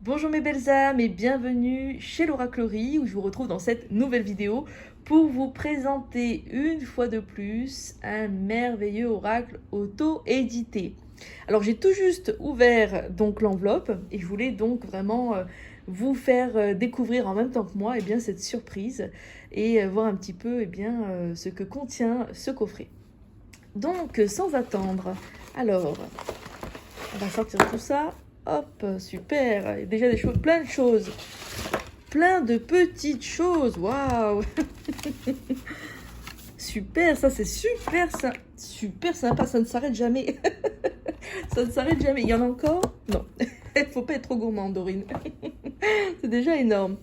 Bonjour mes belles âmes et bienvenue chez l'Oraclerie où je vous retrouve dans cette nouvelle vidéo pour vous présenter une fois de plus un merveilleux oracle auto-édité. Alors j'ai tout juste ouvert donc l'enveloppe et je voulais donc vraiment vous faire découvrir en même temps que moi cette surprise et voir un petit peu ce que contient ce coffret. Donc sans attendre, alors on va sortir tout ça. Hop, super. Il y a déjà des choses, plein de choses. Plein de petites choses. Waouh. Super, ça c'est super, super sympa. Ça ne s'arrête jamais. Ça ne s'arrête jamais. Il y en a encore? Non. Il faut pas être trop gourmand, Dorine. C'est déjà énorme.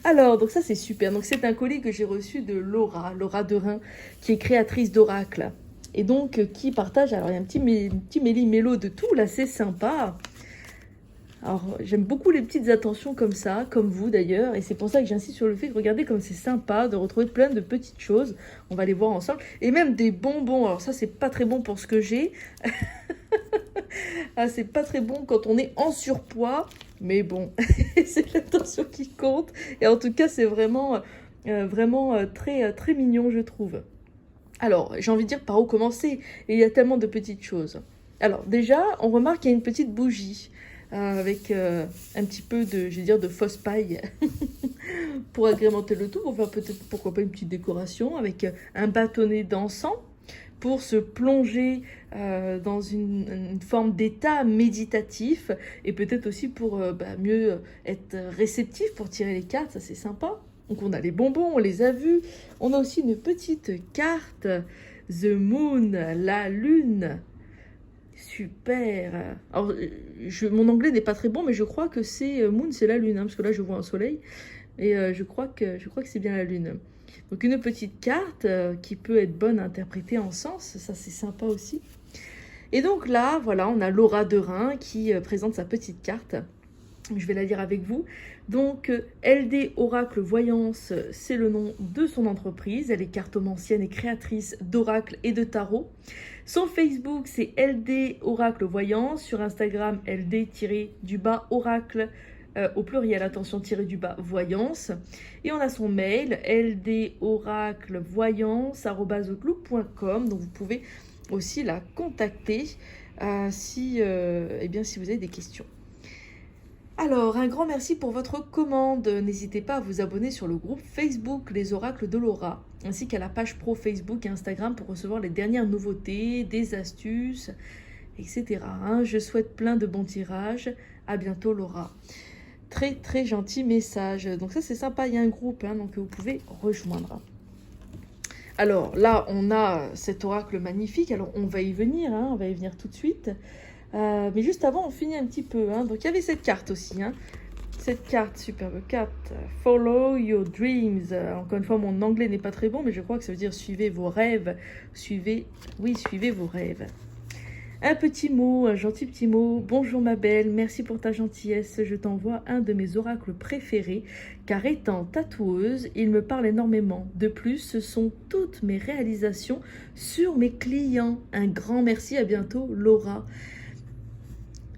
Alors, donc ça c'est super. Donc c'est un colis que j'ai reçu de Laura de Rhin, qui est créatrice d'oracle. Et donc qui partage, alors il y a un petit méli-mélo de tout, là c'est sympa. Alors, j'aime beaucoup les petites attentions comme ça, comme vous d'ailleurs, et c'est pour ça que j'insiste sur le fait de regarder comme c'est sympa de retrouver plein de petites choses. On va les voir ensemble. Et même des bonbons. Alors ça, c'est pas très bon pour ce que j'ai. Ah, c'est pas très bon quand on est en surpoids. Mais bon, c'est l'attention qui compte. Et en tout cas, c'est vraiment, très mignon, je trouve. Alors, j'ai envie de dire par où commencer. Et il y a tellement de petites choses. Alors, déjà, on remarque qu'il y a une petite bougie. Avec un petit peu de fausse paille pour agrémenter le tout, pour faire peut-être, pourquoi pas, une petite décoration avec un bâtonnet d'encens pour se plonger dans une forme d'état méditatif et peut-être aussi pour mieux être réceptif pour tirer les cartes, ça c'est sympa. Donc on a les bonbons, on les a vus. On a aussi une petite carte, The Moon, la lune. Super. Alors, mon anglais n'est pas très bon, mais je crois que c'est Moon, c'est la lune, hein, parce que là je vois un soleil, et je crois que c'est bien la lune. Donc une petite carte qui peut être bonne à interpréter en sens, ça c'est sympa aussi. Et donc là, voilà, on a Laura de Rhin qui présente sa petite carte. Je vais la lire avec vous. Donc, LD Oracle Voyance, c'est le nom de son entreprise. Elle est cartomancienne et créatrice d'oracle et de tarot. Son Facebook, c'est LD Oracle Voyance. Sur Instagram, LD-oracle, au pluriel, attention, voyance. Et on a son mail, ldoraclevoyance@outlook.com. Donc, vous pouvez aussi la contacter si vous avez des questions. Alors, un grand merci pour votre commande. N'hésitez pas à vous abonner sur le groupe Facebook Les Oracles de Laura, ainsi qu'à la page pro Facebook et Instagram pour recevoir les dernières nouveautés, des astuces, etc. Je souhaite plein de bons tirages. À bientôt, Laura. Très, très gentil message. Donc ça, c'est sympa. Il y a un groupe donc vous pouvez rejoindre. Alors là, on a cet oracle magnifique. Alors, on va y venir. On va y venir tout de suite. Mais juste avant, on finit un petit peu. Donc, il y avait cette carte aussi. Cette carte, superbe carte. Follow your dreams. Encore une fois, mon anglais n'est pas très bon, mais je crois que ça veut dire suivez vos rêves. Suivez vos rêves. Un petit mot, un gentil petit mot. Bonjour ma belle, merci pour ta gentillesse. Je t'envoie un de mes oracles préférés, car étant tatoueuse, il me parle énormément. De plus, ce sont toutes mes réalisations sur mes clients. Un grand merci, à bientôt, Laura.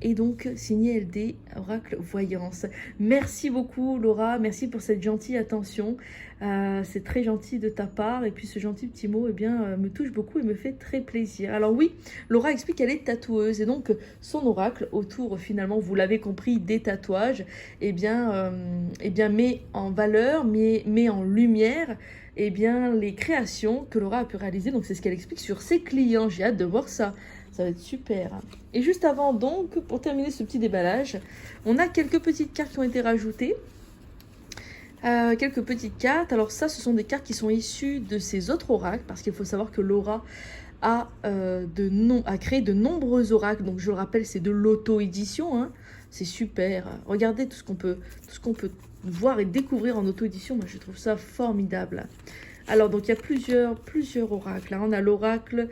Et donc, signé LD, Oracle Voyance. Merci beaucoup, Laura. Merci pour cette gentille attention. C'est très gentil de ta part. Et puis, ce gentil petit mot, me touche beaucoup et me fait très plaisir. Alors oui, Laura explique qu'elle est tatoueuse. Et donc, son oracle, autour, finalement, vous l'avez compris, des tatouages, met en valeur, met en lumière, les créations que Laura a pu réaliser. Donc, c'est ce qu'elle explique sur ses clients. J'ai hâte de voir ça. Ça va être super. Et juste avant, donc, pour terminer ce petit déballage, on a quelques petites cartes qui ont été rajoutées. Quelques petites cartes. Alors ça, ce sont des cartes qui sont issues de ses autres oracles, parce qu'il faut savoir que Laura a créé de nombreux oracles. Donc je le rappelle, c'est de l'auto-édition. C'est super. Regardez tout ce qu'on peut voir et découvrir en auto-édition. Moi, je trouve ça formidable. Alors, donc, il y a plusieurs oracles. On a l'oracle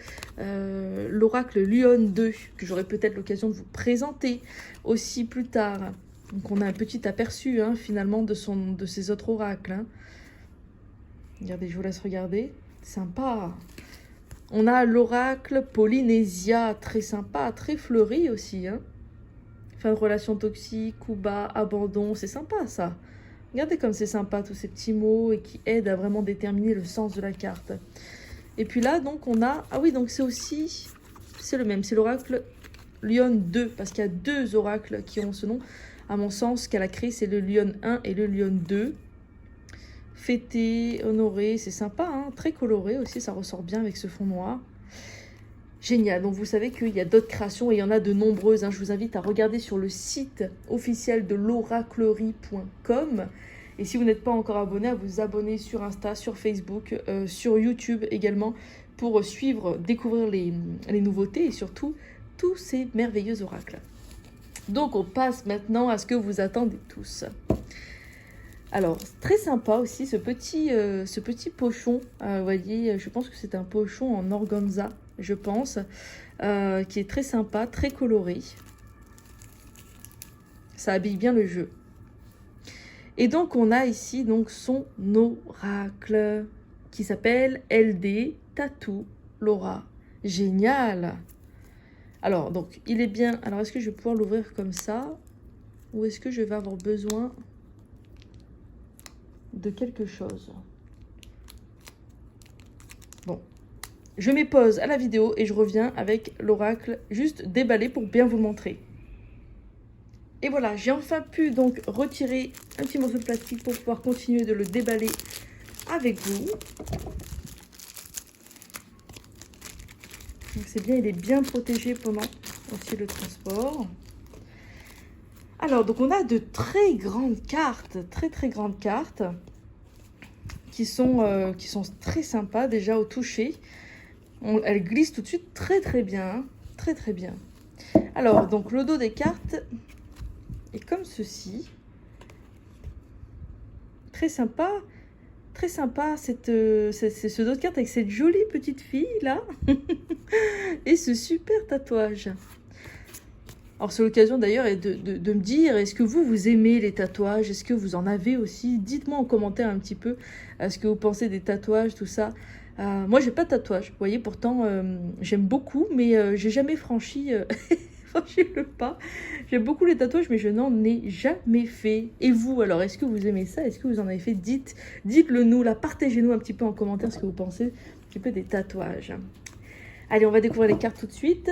Lyon 2, que j'aurai peut-être l'occasion de vous présenter aussi plus tard. Donc, on a un petit aperçu, finalement, de ses autres oracles. Regardez, je vous laisse regarder. Sympa. On a l'oracle Polynésia, très sympa, très fleuri aussi. Fin de relation toxique, coup bas, abandon, c'est sympa ça. Regardez comme c'est sympa tous ces petits mots et qui aident à vraiment déterminer le sens de la carte. Et puis là, donc on a... Ah oui, donc c'est aussi... C'est le même, c'est l'oracle Lion 2, parce qu'il y a deux oracles qui ont ce nom. À mon sens, ce qu'elle a créé, c'est le Lion 1 et le Lion 2. Fêter, honorer, c'est sympa, hein, très coloré aussi, ça ressort bien avec ce fond noir. Génial, donc vous savez qu'il y a d'autres créations et il y en a de nombreuses. Hein. Je vous invite à regarder sur le site officiel de l'oraclerie.com. Et si vous n'êtes pas encore abonné, à vous abonner sur Insta, sur Facebook, sur YouTube également, pour suivre, découvrir les nouveautés et surtout tous ces merveilleux oracles. Donc on passe maintenant à ce que vous attendez tous. Alors, très sympa aussi ce petit pochon. Vous voyez, je pense que c'est un pochon en organza, je pense, qui est très sympa, très coloré. Ça habille bien le jeu. Et donc, on a ici donc son oracle qui s'appelle LD Tattoo Laura. Génial! Alors, donc, il est bien... Alors, est-ce que je vais pouvoir l'ouvrir comme ça? Ou est-ce que je vais avoir besoin de quelque chose? Bon, je mets pause à la vidéo et je reviens avec l'oracle juste déballé pour bien vous le montrer. Et voilà, j'ai enfin pu donc retirer un petit morceau de plastique pour pouvoir continuer de le déballer avec vous. Donc c'est bien, il est bien protégé pendant aussi le transport. Alors, donc on a de très grandes cartes, très grandes cartes qui sont très sympas déjà au toucher. Elle glisse tout de suite très bien, très bien. Alors, donc le dos des cartes est comme ceci. Très sympa c'est ce dos de carte avec cette jolie petite fille là. Et ce super tatouage. Alors c'est l'occasion d'ailleurs de me dire, est-ce que vous aimez les tatouages? Est-ce que vous en avez aussi? Dites-moi en commentaire un petit peu ce que vous pensez des tatouages, tout ça. Moi j'ai pas de tatouage, vous voyez, pourtant j'aime beaucoup, mais j'ai jamais franchi le pas. J'aime beaucoup les tatouages, mais je n'en ai jamais fait. Et vous alors, est-ce que vous aimez ça? Est-ce que vous en avez fait? Dites-le nous, là, partagez-nous un petit peu en commentaire ce que vous pensez un petit peu des tatouages. Allez, on va découvrir les cartes tout de suite.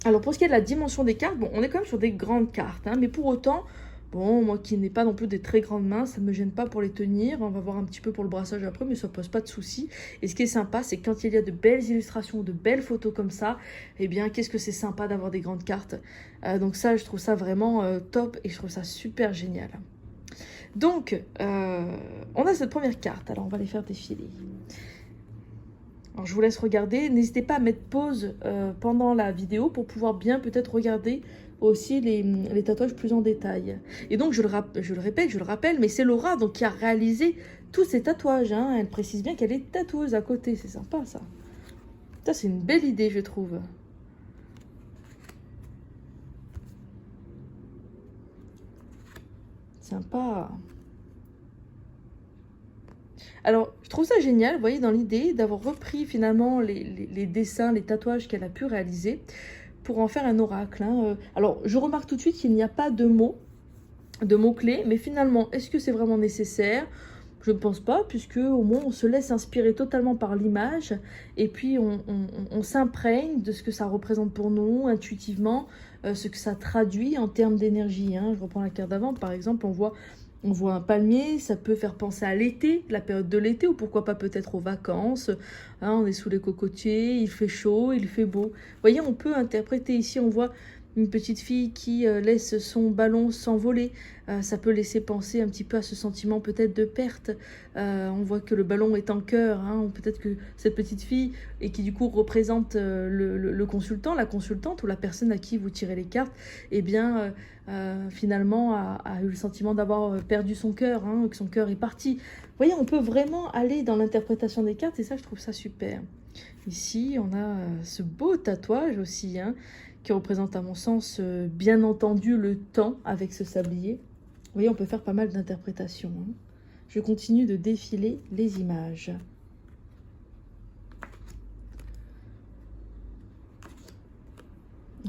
Alors, pour ce qui est de la dimension des cartes, bon, on est quand même sur des grandes cartes, hein, mais pour autant, bon, moi qui n'ai pas non plus des très grandes mains, ça ne me gêne pas pour les tenir. On va voir un petit peu pour le brassage après, mais ça ne pose pas de soucis. Et ce qui est sympa, c'est que quand il y a de belles illustrations, de belles photos comme ça, eh bien, qu'est-ce que c'est sympa d'avoir des grandes cartes. Donc ça, je trouve ça vraiment top et je trouve ça super génial. Donc, on a cette première carte. Alors, on va les faire défiler. Alors, je vous laisse regarder. N'hésitez pas à mettre pause pendant la vidéo pour pouvoir bien peut-être regarder aussi les tatouages plus en détail. Et donc, je le répète, je le rappelle, mais c'est Laura donc, qui a réalisé tous ces tatouages. Hein. Elle précise bien qu'elle est tatoueuse à côté. C'est sympa, ça. Ça, c'est une belle idée, je trouve. Sympa. Alors, je trouve ça génial, vous voyez, dans l'idée d'avoir repris finalement les dessins, les tatouages qu'elle a pu réaliser pour en faire un oracle. Hein. Alors, je remarque tout de suite qu'il n'y a pas de mots-clés, mais finalement, est-ce que c'est vraiment nécessaire? Je ne pense pas, puisque au moins on se laisse inspirer totalement par l'image et puis on s'imprègne de ce que ça représente pour nous intuitivement, ce que ça traduit en termes d'énergie. Hein. Je reprends la carte d'avant, par exemple, on voit un palmier, ça peut faire penser à l'été, la période de l'été, ou pourquoi pas peut-être aux vacances. Hein, on est sous les cocotiers, il fait chaud, il fait beau. Vous voyez, on peut interpréter ici, on voit une petite fille qui laisse son ballon s'envoler. Ça peut laisser penser un petit peu à ce sentiment peut-être de perte. On voit que le ballon est en cœur. Hein, peut-être que cette petite fille, et qui du coup représente le consultant, la consultante ou la personne à qui vous tirez les cartes, eh bien finalement a eu le sentiment d'avoir perdu son cœur, hein, que son cœur est parti. Vous voyez, on peut vraiment aller dans l'interprétation des cartes et ça, je trouve ça super. Ici, on a ce beau tatouage aussi, hein, qui représente à mon sens bien entendu le temps avec ce sablier. Vous voyez, on peut faire pas mal d'interprétations. Hein. Je continue de défiler les images.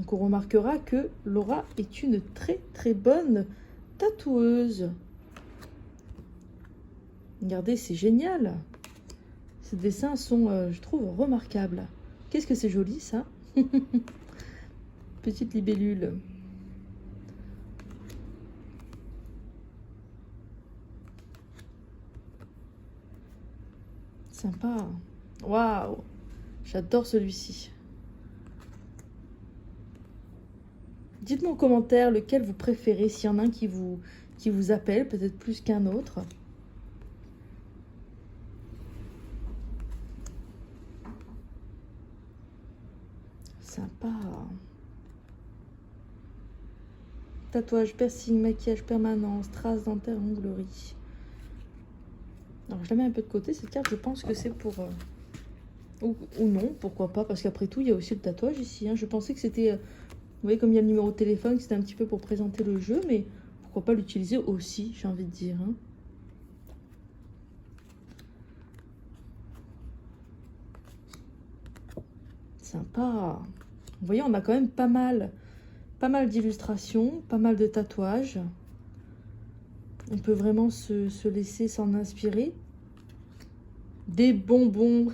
Donc on remarquera que Laura est une très très bonne tatoueuse. Regardez, c'est génial. Ces dessins sont, je trouve, remarquables. Qu'est-ce que c'est joli, ça. Petite libellule. Sympa. Waouh. J'adore celui-ci. Dites-moi en commentaire lequel vous préférez, s'il y en a un qui vous appelle, peut-être plus qu'un autre. Sympa. Tatouage, piercing, maquillage, permanence, traces dentaires, onglerie. Alors je la mets un peu de côté, cette carte, je pense que c'est pour... ou non, pourquoi pas, parce qu'après tout, il y a aussi le tatouage ici. Hein. Je pensais que c'était... vous voyez, comme il y a le numéro de téléphone, c'était un petit peu pour présenter le jeu, mais pourquoi pas l'utiliser aussi, j'ai envie de dire. Hein. Sympa. Vous voyez, on a quand même pas mal d'illustrations, pas mal de tatouages. On peut vraiment se laisser s'en inspirer. Des bonbons.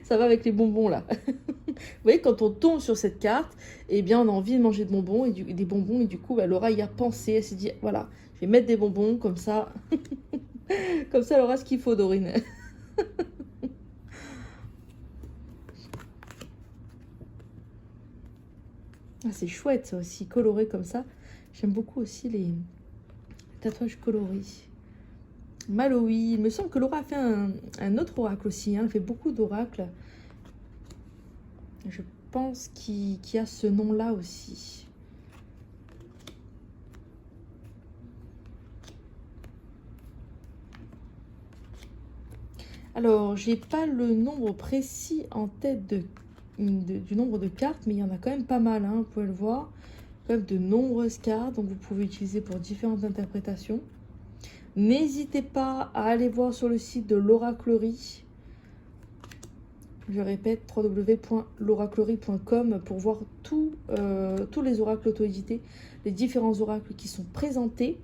Ça va avec les bonbons, là. Vous voyez, quand on tombe sur cette carte, eh bien, on a envie de manger de bonbons et des bonbons. Et du coup, bah, Laura y a pensé. Elle s'est dit, voilà, je vais mettre des bonbons comme ça. Comme ça, elle aura ce qu'il faut, Dorine. Ah, c'est chouette, ça aussi, coloré comme ça. J'aime beaucoup aussi les tatouages colorés. Maloui, il me semble que Laura a fait un autre oracle aussi. Hein. Elle fait beaucoup d'oracles. Je pense qu'il y a ce nom-là aussi. Alors, j'ai pas le nombre précis en tête du nombre de cartes, mais il y en a quand même pas mal, hein, vous pouvez le voir. Quand même de nombreuses cartes, donc vous pouvez utiliser pour différentes interprétations. N'hésitez pas à aller voir sur le site de l'oraclerie. Je répète, www.l'oraclerie.com pour voir tous les oracles auto-édités, les différents oracles qui sont présentés.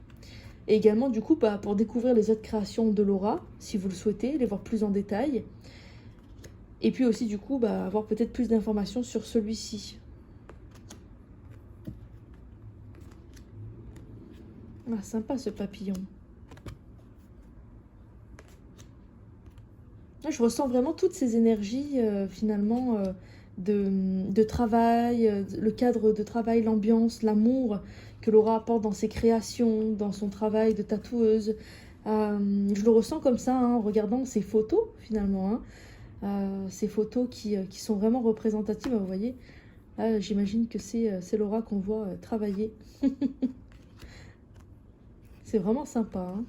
Et également, du coup, bah, pour découvrir les autres créations de Laura, si vous le souhaitez, les voir plus en détail. Et puis aussi, du coup, bah, avoir peut-être plus d'informations sur celui-ci. Ah, sympa ce papillon. Je ressens vraiment toutes ces énergies, finalement, de travail, le cadre de travail, l'ambiance, l'amour que Laura apporte dans ses créations, dans son travail de tatoueuse. Je le ressens comme ça, hein, en regardant ces photos, finalement. Hein. Ces photos qui sont vraiment représentatives, vous voyez. Là, j'imagine que c'est Laura qu'on voit travailler. C'est vraiment sympa, hein.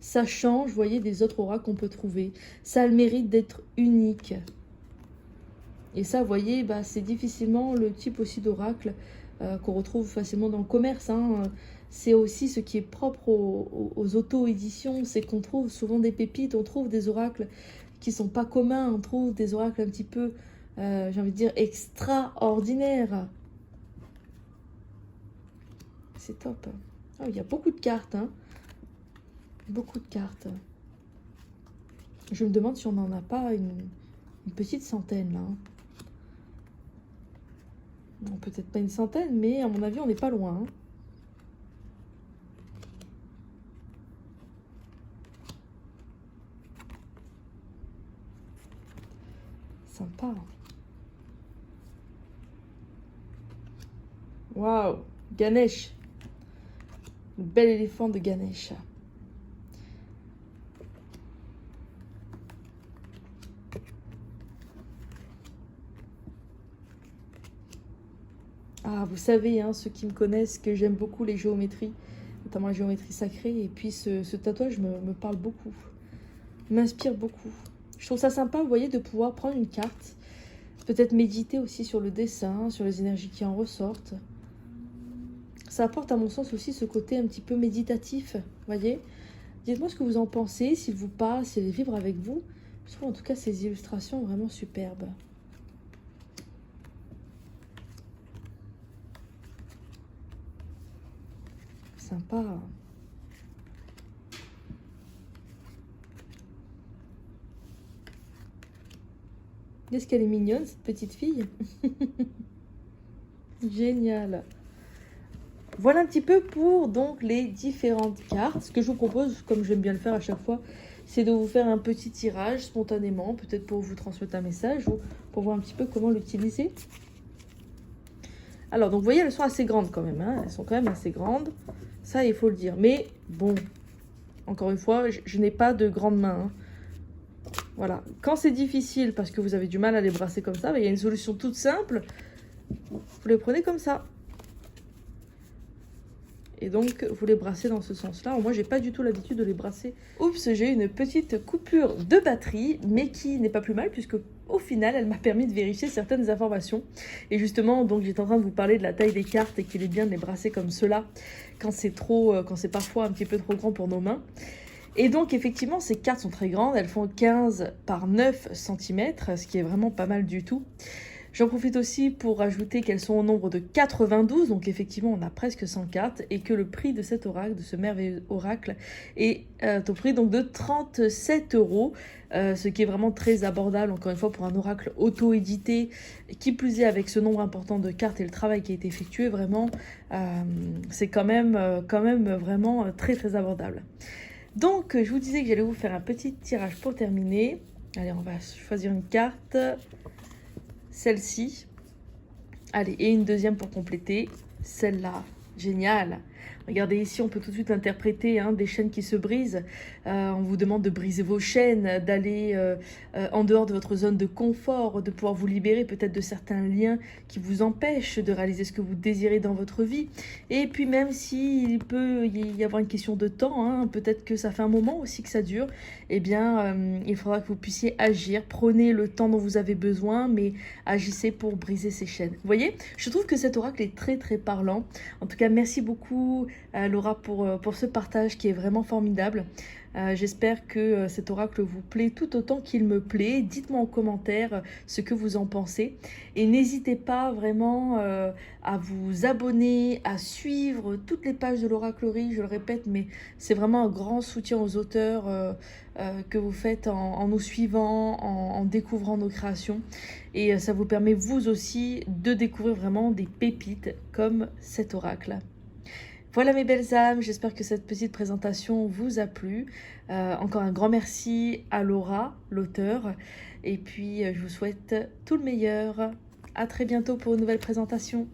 Ça change, vous voyez, des autres auras qu'on peut trouver. Ça a le mérite d'être unique. Et ça, vous voyez, bah, c'est difficilement le type aussi d'oracle qu'on retrouve facilement dans le commerce. Hein. C'est aussi ce qui est propre aux auto-éditions, c'est qu'on trouve souvent des pépites, on trouve des oracles qui sont pas communs, on trouve des oracles un petit peu, j'ai envie de dire, extraordinaires. C'est top. Oh, il y a beaucoup de cartes, hein. Beaucoup de cartes. Je me demande si on n'en a pas une petite centaine, là. Bon, peut-être pas une centaine, mais à mon avis, on n'est pas loin. Hein. Sympa. Waouh, Ganesh. Le bel éléphant de Ganesh. Ah, vous savez, hein, ceux qui me connaissent, que j'aime beaucoup les géométries, notamment la géométrie sacrée. Et puis ce tatouage me parle beaucoup, m'inspire beaucoup. Je trouve ça sympa, vous voyez, de pouvoir prendre une carte, peut-être méditer aussi sur le dessin, sur les énergies qui en ressortent. Ça apporte à mon sens aussi ce côté un petit peu méditatif, vous voyez. Dites-moi ce que vous en pensez, s'il vous parle, s'il vibre avec vous. Je trouve en tout cas ces illustrations vraiment superbes. sympa. Est-ce qu'elle est mignonne, cette petite fille? Génial. Voilà un petit peu pour donc les différentes cartes. Ce que je vous propose, comme j'aime bien le faire à chaque fois, c'est de vous faire un petit tirage spontanément, peut-être pour vous transmettre un message ou pour voir un petit peu comment l'utiliser. Alors, donc vous voyez, elles sont assez grandes quand même, hein. Elles sont quand même assez grandes, ça il faut le dire. Mais bon, encore une fois, je n'ai pas de grandes mains, hein. Voilà, quand c'est difficile parce que vous avez du mal à les brasser comme ça, il y a une solution toute simple, vous les prenez comme ça. Et donc, vous les brassez dans ce sens-là. Moi, j'ai pas du tout l'habitude de les brasser. Oups, j'ai une petite coupure de batterie, mais qui n'est pas plus mal, puisque au final, elle m'a permis de vérifier certaines informations. Et justement, donc, j'étais en train de vous parler de la taille des cartes et qu'il est bien de les brasser comme cela, quand c'est parfois un petit peu trop grand pour nos mains. Et donc, effectivement, ces cartes sont très grandes. Elles font 15 par 9 cm, ce qui est vraiment pas mal du tout. J'en profite aussi pour ajouter qu'elles sont au nombre de 92, donc effectivement on a presque 100 cartes, et que le prix de cet oracle, de ce merveilleux oracle, est au prix donc de 37 €, ce qui est vraiment très abordable, encore une fois, pour un oracle auto-édité, qui plus est avec ce nombre important de cartes et le travail qui a été effectué, vraiment, c'est quand même vraiment très très abordable. Donc je vous disais que j'allais vous faire un petit tirage pour terminer. Allez, on va choisir une carte. Celle-ci. Allez, et une deuxième pour compléter. Celle-là. Génial. Regardez ici, on peut tout de suite interpréter des chaînes qui se brisent. On vous demande de briser vos chaînes, d'aller en dehors de votre zone de confort, de pouvoir vous libérer peut-être de certains liens qui vous empêchent de réaliser ce que vous désirez dans votre vie. Et puis même s'il peut y avoir une question de temps, peut-être que ça fait un moment aussi que ça dure, eh bien il faudra que vous puissiez agir. Prenez le temps dont vous avez besoin, mais agissez pour briser ces chaînes. Vous voyez, je trouve que cet oracle est très très parlant. En tout cas, merci beaucoup Laura pour ce partage qui est vraiment formidable. J'espère que cet oracle vous plaît tout autant qu'il me plaît. Dites-moi en commentaire ce que vous en pensez. Et n'hésitez pas vraiment à vous abonner, à suivre toutes les pages de l'oraclerie. Je le répète, mais c'est vraiment un grand soutien aux auteurs que vous faites en nous suivant, en découvrant nos créations. Et ça vous permet vous aussi de découvrir vraiment des pépites comme cet oracle. Voilà mes belles âmes, j'espère que cette petite présentation vous a plu. Encore un grand merci à Laura, l'auteur. Et puis je vous souhaite tout le meilleur. À très bientôt pour une nouvelle présentation.